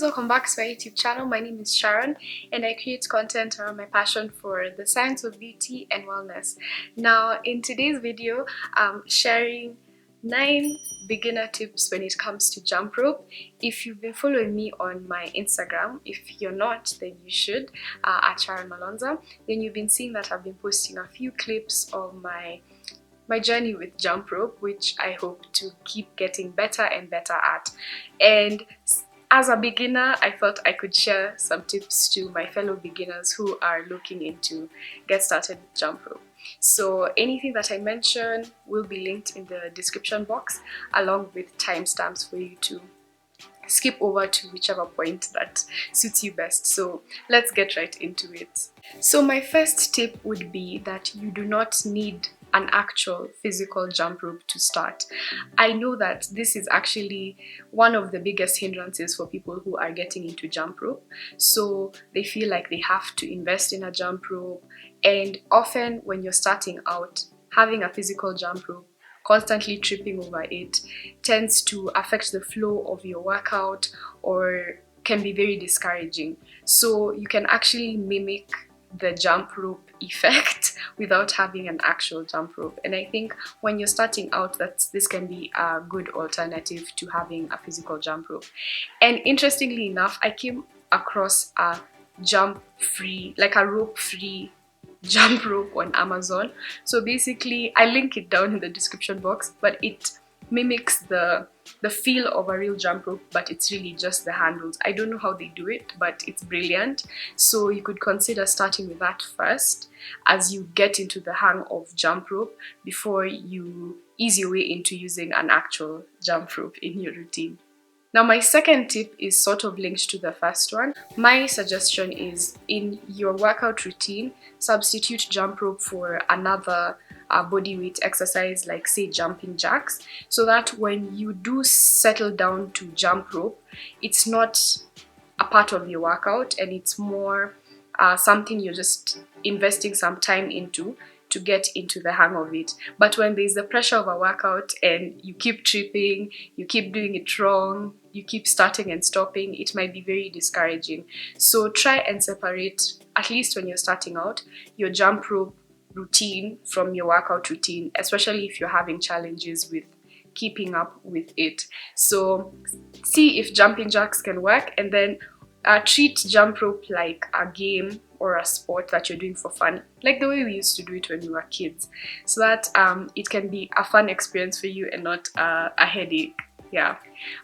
welcome back to my YouTube channel. My name is Sharon and I create content around my passion for the science of beauty and wellness. Now in today's video, I'm sharing 9 beginner tips when it comes to jump rope. If you've been following me on my Instagram, if you're not, then you should, at Sharon Malonza, then you've been seeing that I've been posting a few clips of my journey with jump rope, which I hope to keep getting better and better at. And as a beginner, I thought I could share some tips to my fellow beginners who are looking into get started with jump rope. So anything that I mention will be linked in the description box, along with timestamps for you to skip over to whichever point that suits you best. So let's get right into it. So my first tip would be that you do not need an actual physical jump rope to start. I know that this is actually one of the biggest hindrances for people who are getting into jump rope. So they feel like they have to invest in a jump rope, and often when you're starting out, having a physical jump rope, constantly tripping over it, tends to affect the flow of your workout or can be very discouraging. So you can actually mimic the jump rope effect without having an actual jump rope. And I think when you're starting out, this can be a good alternative to having a physical jump rope. And interestingly enough, I came across a rope-free jump rope on Amazon. So basically, I link it down in the description box, but it mimics the feel of a real jump rope, but it's really just the handles. I don't know how they do it, but it's brilliant. So you could consider starting with that first as you get into the hang of jump rope before you ease your way into using an actual jump rope in your routine. Now my second tip is sort of linked to the first one. My suggestion is, in your workout routine, substitute jump rope for another body weight exercise, like say jumping jacks, so that when you do settle down to jump rope, it's not a part of your workout and it's more something you're just investing some time into to get into the hang of it. But when there's the pressure of a workout and you keep tripping, you keep doing it wrong, you keep starting and stopping, it might be very discouraging. So try and separate, at least when you're starting out, your jump rope routine from your workout routine, especially if you're having challenges with keeping up with it. So see if jumping jacks can work, and then treat jump rope like a game or a sport that you're doing for fun, like the way we used to do it when we were kids, so that it can be a fun experience for you and not a headache. Yeah.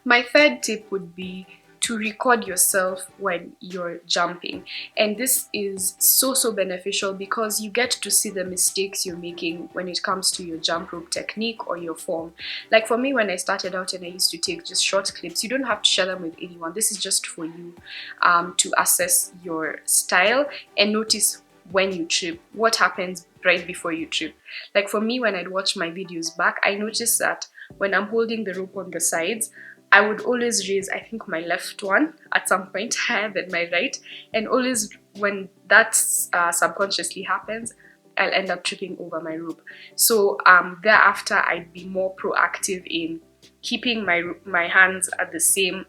My third tip would be to record yourself when you're jumping, and this is so beneficial because you get to see the mistakes you're making when it comes to your jump rope technique or your form. Like for me, when I started out and I used to take just short clips, you don't have to share them with anyone. This is just for you to assess your style and notice when you trip, what happens right before you trip. Like for me, when I'd watch my videos back, I noticed that when I'm holding the rope on the sides, I would always raise, I think, my left one at some point higher than my right, and always when that subconsciously happens, I'll end up tripping over my rope. So thereafter, I'd be more proactive in keeping my hands at the same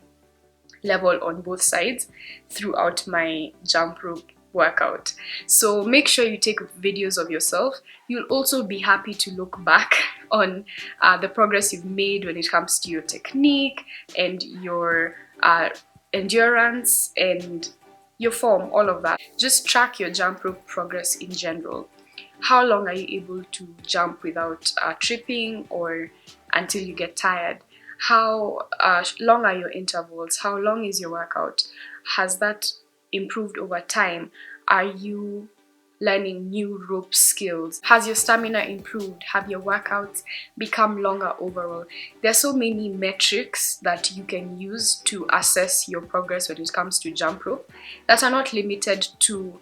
level on both sides throughout my jump rope workout. So make sure you take videos of yourself. You'll also be happy to look back on the progress you've made when it comes to your technique and your endurance and your form, all of that. Just track your jump rope progress in general. How long are you able to jump without tripping or until you get tired? How long are your intervals? How long is your workout? Has that improved over time? Are you learning new rope skills? Has your stamina improved? Have your workouts become longer overall? There are so many metrics that you can use to assess your progress when it comes to jump rope that are not limited to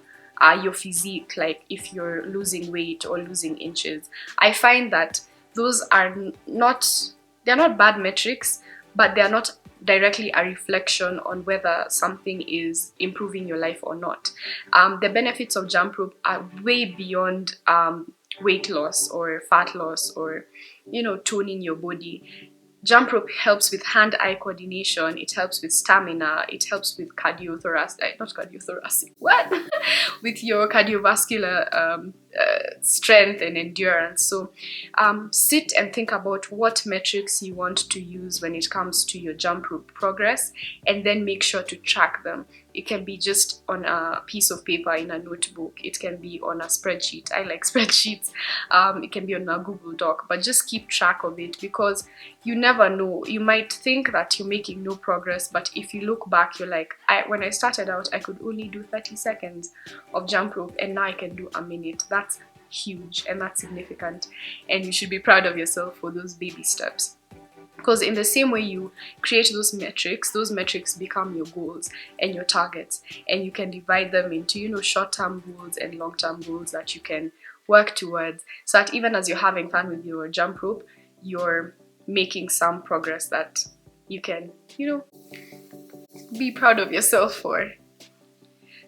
your physique, like if you're losing weight or losing inches. I find that those are they're not bad metrics, but they're not directly a reflection on whether something is improving your life or not. The benefits of jump rope are way beyond weight loss or fat loss or toning your body. Jump rope helps with hand-eye coordination, it helps with stamina, it helps with cardiothoracic, not cardiothoracic, what? With your cardiovascular strength and endurance. So sit and think about what metrics you want to use when it comes to your jump rope progress, and then make sure to track them. It can be just on a piece of paper in a notebook. It can be on a spreadsheet. I like spreadsheets. It can be on a Google Doc, but just keep track of it, because you never know. You might think that you're making no progress, but if you look back, you're like, when I started out, I could only do 30 seconds of jump rope, and now I can do a minute. That's huge and that's significant, and you should be proud of yourself for those baby steps. Because in the same way you create those metrics become your goals and your targets, and you can divide them into, you know, short-term goals and long-term goals that you can work towards, so that even as you're having fun with your jump rope, you're making some progress that you can, you know, be proud of yourself for.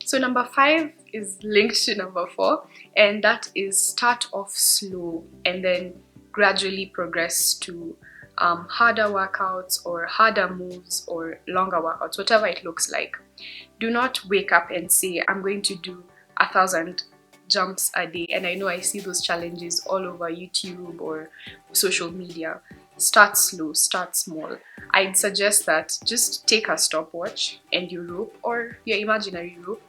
So number 5 is linked to number 4, and that is start off slow and then gradually progress to harder workouts or harder moves or longer workouts, whatever it looks like. Do not wake up and say, I'm going to do 1,000 jumps a day. And I know I see those challenges all over YouTube or social media. Start slow, start small. I'd suggest that just take a stopwatch and your rope or your imaginary rope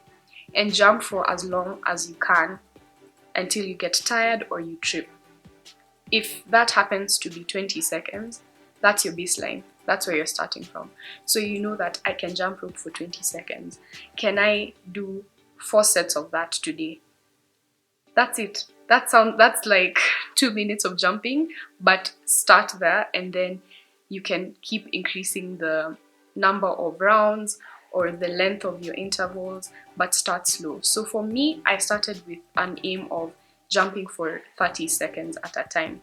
and jump for as long as you can until you get tired or you trip. If that happens to be 20 seconds, that's your baseline. That's where you're starting from. So you know that I can jump rope for 20 seconds. Can I do 4 sets of that today? That's it. That's like 2 minutes of jumping, but start there and then you can keep increasing the number of rounds or the length of your intervals, but start slow. So for me, I started with an aim of jumping for 30 seconds at a time.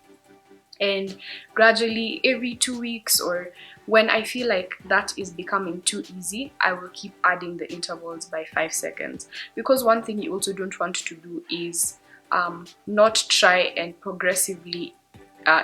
And gradually, every 2 weeks, or when I feel like that is becoming too easy, I will keep adding the intervals by 5 seconds. Because one thing you also don't want to do is not try and progressively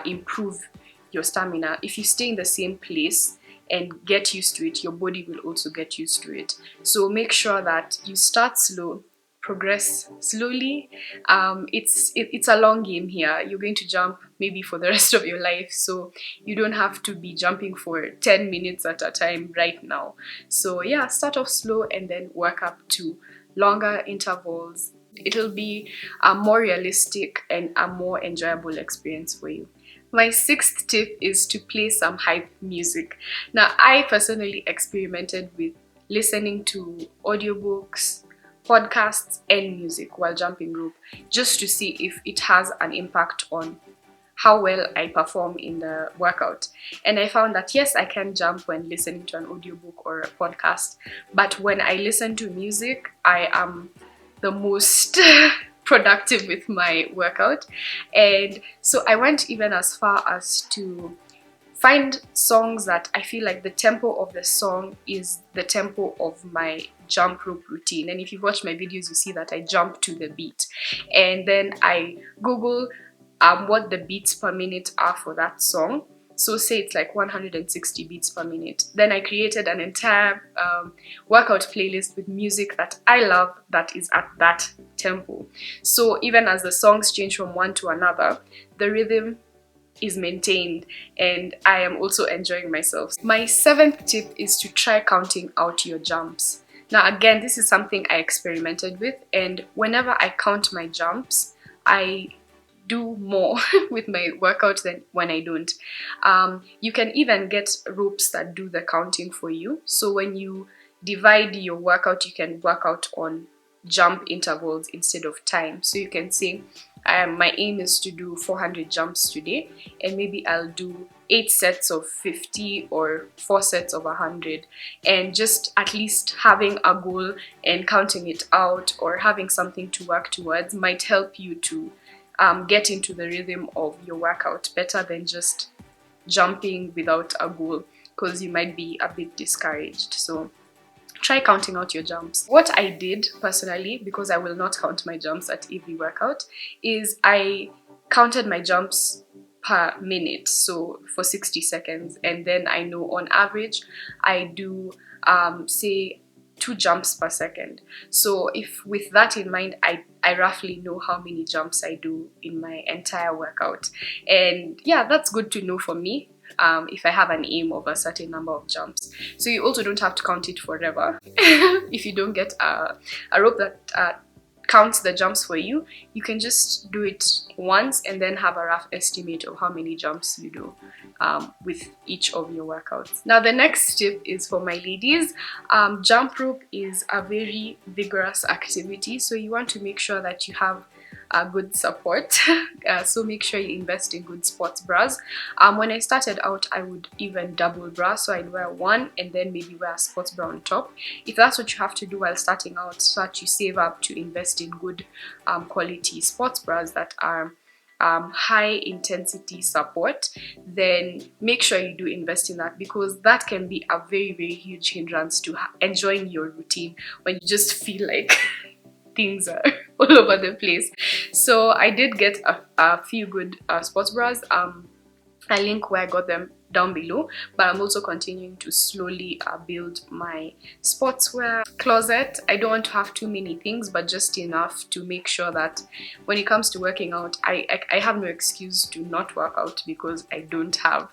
improve your stamina. If you stay in the same place and get used to it, your body will also get used to it. So make sure that you start slow, progress slowly. It's a long game here. You're going to jump maybe for the rest of your life, so you don't have to be jumping for 10 minutes at a time right now. So yeah, start off slow and then work up to longer intervals. It'll be a more realistic and a more enjoyable experience for you. My 6th tip is to play some hype music. Now, I personally experimented with listening to audiobooks, podcasts, and music while jumping rope, just to see if it has an impact on how well I perform in the workout. And I found that yes, I can jump when listening to an audiobook or a podcast, but when I listen to music, I am the most productive with my workout. And so I went even as far as to find songs that I feel like the tempo of the song is the tempo of my jump rope routine. And if you've watched my videos, you see that I jump to the beat. And then I Google what the beats per minute are for that song. So say it's like 160 beats per minute. Then I created an entire workout playlist with music that I love that is at that tempo. So even as the songs change from one to another, the rhythm is maintained and I am also enjoying myself. My 7th tip is to try counting out your jumps. Now again, this is something I experimented with, and whenever I count my jumps, I do more with my workout than when I don't. You can even get ropes that do the counting for you. So when you divide your workout, you can work out on jump intervals instead of time. So you can say, my aim is to do 400 jumps today, and maybe I'll do 8 sets of 50 or 4 sets of 100, and just at least having a goal and counting it out or having something to work towards might help you to get into the rhythm of your workout better than just jumping without a goal, because you might be a bit discouraged. So try counting out your jumps. What I did personally, because I will not count my jumps at every workout, is I counted my jumps per minute, so for 60 seconds, and then I know on average I do say 2 jumps per second. So if with that in mind, I roughly know how many jumps I do in my entire workout. And yeah, that's good to know for me, if I have an aim of a certain number of jumps. So you also don't have to count it forever. If you don't get a rope that counts the jumps for you, you can just do it once and then have a rough estimate of how many jumps you do with each of your workouts. Now the next tip is for my ladies. Jump rope is a very vigorous activity, so you want to make sure that you have good support. So make sure you invest in good sports bras. When I started out, I would even double bra, so I'd wear one and then maybe wear a sports bra on top, if that's what you have to do while starting out, so that you save up to invest in good quality sports bras that are high intensity support. Then make sure you do invest in that, because that can be a very, very huge hindrance to enjoying your routine when you just feel like things are all over the place. So I did get a few good sports bras. I link where I got them down below, but I'm also continuing to slowly build my sportswear closet. I don't want to have too many things, but just enough to make sure that when it comes to working out, I have no excuse to not work out because I don't have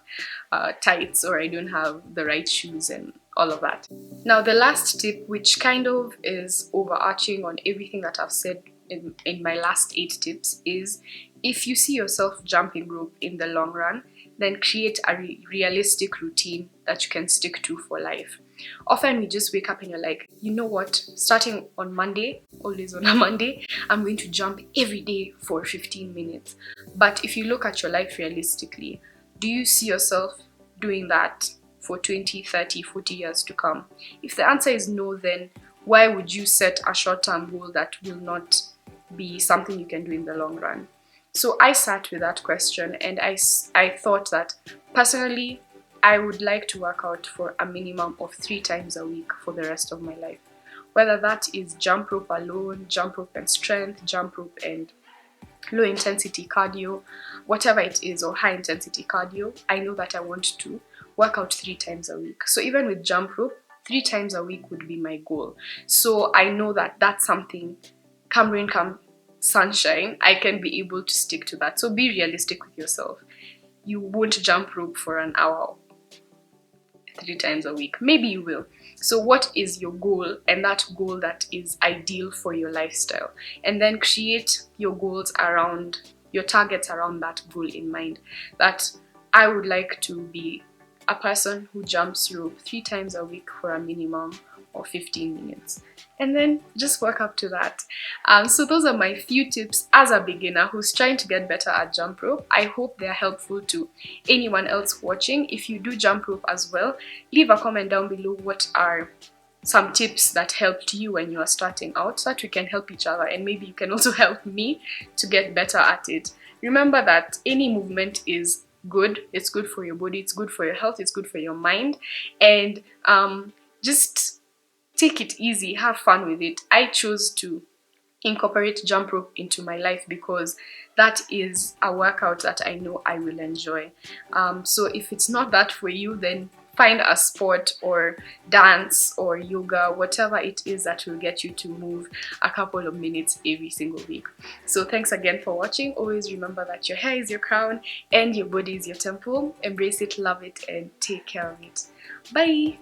tights or I don't have the right shoes and all of that. Now the last tip, which kind of is overarching on everything that I've said in my last 8 tips, is if you see yourself jumping rope in the long run, then create a realistic routine that you can stick to for life. Often we just wake up and you're like, you know what, starting on Monday, always on a Monday, I'm going to jump every day for 15 minutes. But if you look at your life realistically, do you see yourself doing that for 20, 30, 40 years to come? If the answer is no, then why would you set a short-term goal that will not be something you can do in the long run? So I sat with that question and I thought that personally, I would like to work out for a minimum of 3 times a week for the rest of my life. Whether that is jump rope alone, jump rope and strength, jump rope and low intensity cardio, whatever it is, or high intensity cardio, I know that I want to work out 3 times a week. So even with jump rope, 3 times a week would be my goal. So I know that that's something, come rain, come sunshine, I can be able to stick to that. So be realistic with yourself. You won't jump rope for an hour 3 times a week. Maybe you will. So what is your goal, and that goal that is ideal for your lifestyle? And then create your goals around, your targets around that goal in mind. That I would like to be a person who jumps rope 3 times a week for a minimum of 15 minutes. And then just work up to that. So those are my few tips as a beginner who's trying to get better at jump rope. I hope they're helpful to anyone else watching. If you do jump rope as well, leave a comment down below what are some tips that helped you when you are starting out, so that we can help each other, and maybe you can also help me to get better at it. Remember that any movement is good. It's good for your body, it's good for your health, it's good for your mind, and just take it easy, have fun with it. I chose to incorporate jump rope into my life because that is a workout that I know I will enjoy. So if it's not that for you, then find a sport or dance or yoga, whatever it is that will get you to move a couple of minutes every single week. So thanks again for watching. Always remember that your hair is your crown and your body is your temple. Embrace it, love it, and take care of it. Bye!